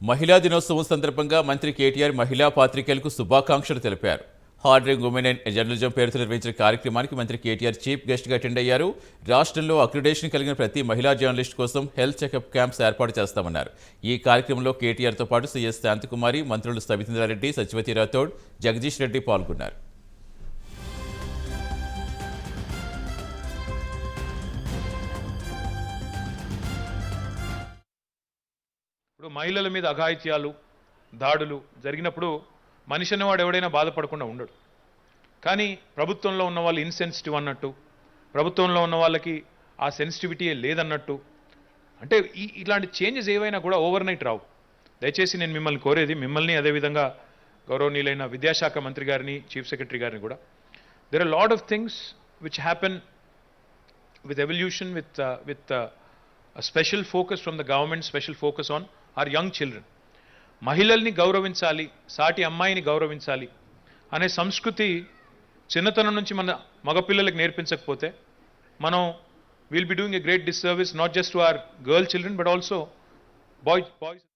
మహిళా దినోత్సవం సందర్భంగా మంత్రి కేటీఆర్ మహిళా పాత్రికేయులకు శుభాకాంక్షలు తెలిపారు. హార్డరింగ్ ఉమెన్ ఇన్ జర్నలిజం పేరుతో నిర్వహించిన కార్యక్రమానికి మంత్రి కేటీఆర్ చీఫ్ గెస్ట్గా అటెండ్ అయ్యారు. రాష్ట్రంలో అక్రిడేషన్ కలిగిన ప్రతి మహిళా జర్నలిస్ట్ కోసం హెల్త్ చెకప్ క్యాంప్స్ ఏర్పాటు చేస్తామన్నారు. ఈ కార్యక్రమంలో కేటీఆర్తో పాటు సీఎస్ శాంతకుమారి, మంత్రులు సబితేంద్రారెడ్డి, సత్యవతి రాథోడ్, జగదీష్ రెడ్డి పాల్గొన్నారు. ఇప్పుడు మహిళల మీద అఘాయిత్యాలు, దాడులు జరిగినప్పుడు మనిషి అనేవాడు ఎవడైనా బాధపడకుండా ఉండడు. కానీ ప్రభుత్వంలో ఉన్న వాళ్ళు ఇన్సెన్సిటివ్ అన్నట్టు, ప్రభుత్వంలో ఉన్న వాళ్ళకి ఆ సెన్సిటివిటీయే లేదన్నట్టు, అంటే ఇలాంటి చేంజెస్ ఏవైనా కూడా ఓవర్ నైట్ రావు. దయచేసి నేను మిమ్మల్ని కోరేది, మిమ్మల్ని అదేవిధంగా గౌరవనీయులైన విద్యాశాఖ మంత్రి గారిని, చీఫ్ సెక్రటరీ గారిని కూడా, there are lot of things which happen with evolution, with a special focus from the government, special focus on our young children. మహిళల్ని గౌరవించాలి, సాటి అమ్మాయిని గౌరవించాలి అనే సంస్కృతి చిన్నతనం నుంచి మన మగపిల్లలకు నేర్పించకపోతే మనం will be doing a great disservice, not just to our girl children but also boys.